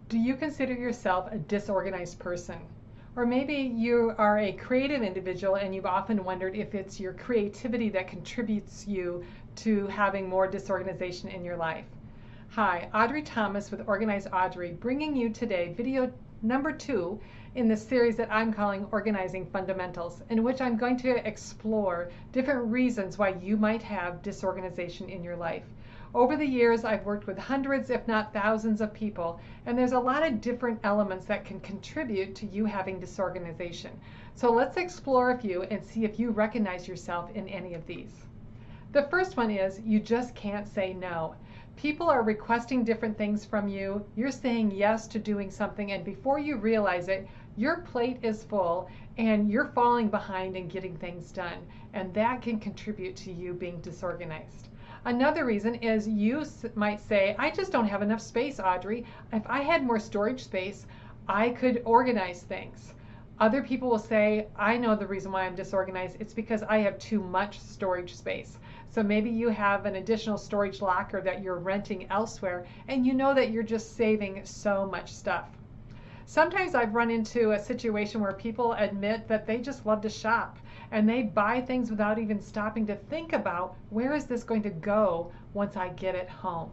Do you consider yourself a disorganized person? Or maybe you are a creative individual and you've often wondered if it's your creativity that contributes you to having more disorganization in your life. Hi, Audrey Thomas with Organized Audrey, bringing you today video number 2 in the series that I'm calling Organizing Fundamentals, in which I'm going to explore different reasons why you might have disorganization in your life. Over the years, I've worked with hundreds, if not thousands of people, and there's a lot of different elements that can contribute to you having disorganization. So let's explore a few and see if you recognize yourself in any of these. The first one is you just can't say no. People are requesting different things from you. You're saying yes to doing something, and before you realize it, your plate is full and you're falling behind in getting things done, and that can contribute to you being disorganized. Another reason is you might say, I just don't have enough space, Audrey. If I had more storage space, I could organize things. Other people will say, I know the reason why I'm disorganized. It's because I have too much storage space. So maybe you have an additional storage locker that you're renting elsewhere, and you know that you're just saving so much stuff. Sometimes I've run into a situation where people admit that they just love to shop and they buy things without even stopping to think about, where is this going to go once I get it home?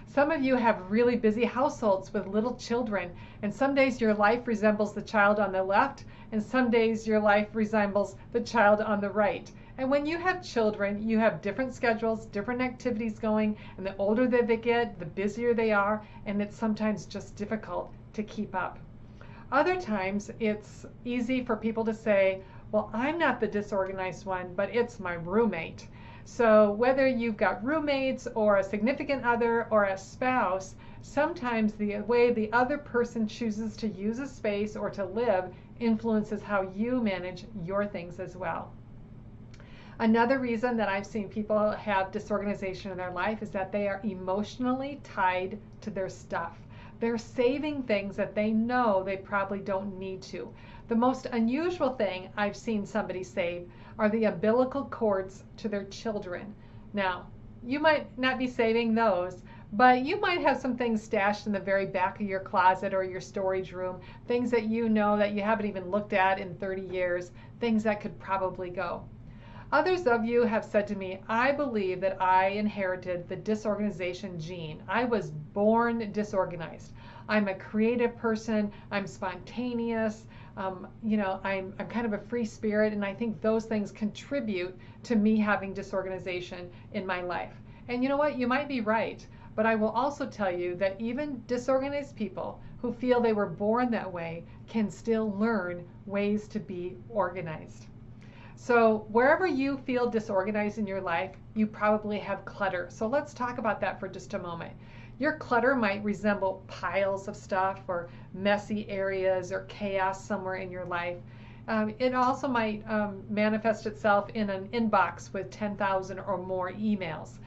Some of you have really busy households with little children, and some days your life resembles the child on the left, and some days your life resembles the child on the right. And when you have children, you have different schedules, different activities going, and the older that they get, the busier they are, and it's sometimes just difficult to keep up. Other times, it's easy for people to say, well, I'm not the disorganized one, but it's my roommate. So whether you've got roommates or a significant other or a spouse, sometimes the way the other person chooses to use a space or to live influences how you manage your things as well. Another reason that I've seen people have disorganization in their life is that they are emotionally tied to their stuff. They're saving things that they know they probably don't need to. The most unusual thing I've seen somebody save are the umbilical cords to their children. Now, you might not be saving those, but you might have some things stashed in the very back of your closet or your storage room, things that you know that you haven't even looked at in 30 years, things that could probably go. Others of you have said to me, I believe that I inherited the disorganization gene. I was born disorganized. I'm a creative person. I'm spontaneous. I'm kind of a free spirit, and I think those things contribute to me having disorganization in my life. And you know what? You might be right, but I will also tell you that even disorganized people who feel they were born that way can still learn ways to be organized. So wherever you feel disorganized in your life, you probably have clutter. So let's talk about that for just a moment. Your clutter might resemble piles of stuff or messy areas or chaos somewhere in your life. It also might manifest itself in an inbox with 10,000 or more emails.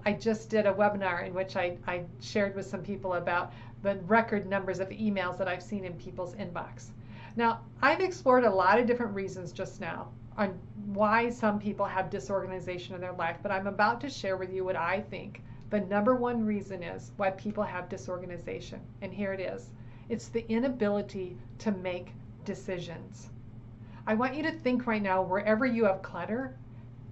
I just did a webinar in which I shared with some people about the record numbers of emails that I've seen in people's inbox. Now, I've explored a lot of different reasons just now on why some people have disorganization in their life, but I'm about to share with you what I think the number one reason is why people have disorganization. And here it is. It's the inability to make decisions. I want you to think right now, wherever you have clutter,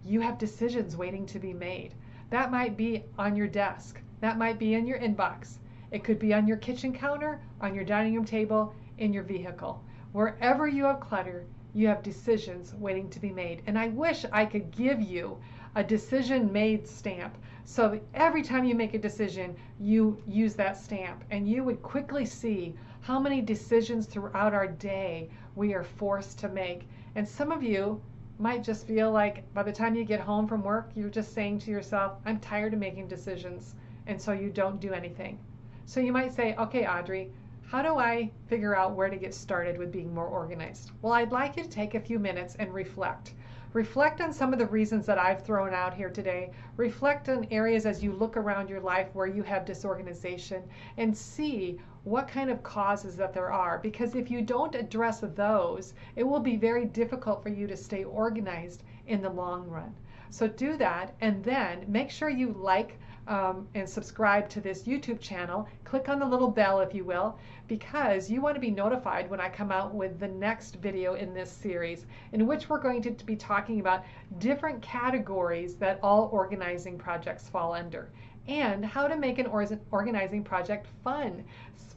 you have decisions waiting to be made. That might be on your desk. That might be in your inbox. It could be on your kitchen counter, on your dining room table, in your vehicle. Wherever you have clutter, you have decisions waiting to be made. And I wish I could give you a decision made stamp so that every time you make a decision, you use that stamp, and you would quickly see how many decisions throughout our day we are forced to make. And some of you might just feel like by the time you get home from work, you're just saying to yourself, I'm tired of making decisions, and so you don't do anything. So you might say, okay, Audrey, how do I figure out where to get started with being more organized? Well, I'd like you to take a few minutes and reflect. Reflect on some of the reasons that I've thrown out here today. Reflect on areas as you look around your life where you have disorganization, and see what kind of causes that there are. Because if you don't address those, it will be very difficult for you to stay organized in the long run. So do that, and then make sure you like and subscribe to this YouTube channel. Click on the little bell, if you will, because you want to be notified when I come out with the next video in this series, in which we're going to be talking about different categories that all organizing projects fall under, and how to make an organizing project fun.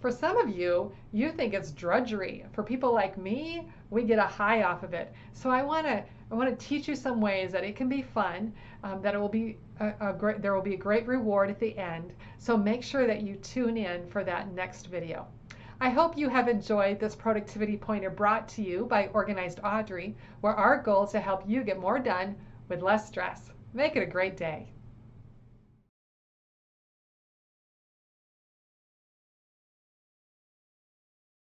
For some of you, you think it's drudgery. For people like me, we get a high off of it. So I want to teach you some ways that it can be fun, that it will be there will be a great reward at the end. So make sure that you tune in for that next video. I hope you have enjoyed this productivity pointer brought to you by Organized Audrey, where our goal is to help you get more done with less stress. Make it a great day.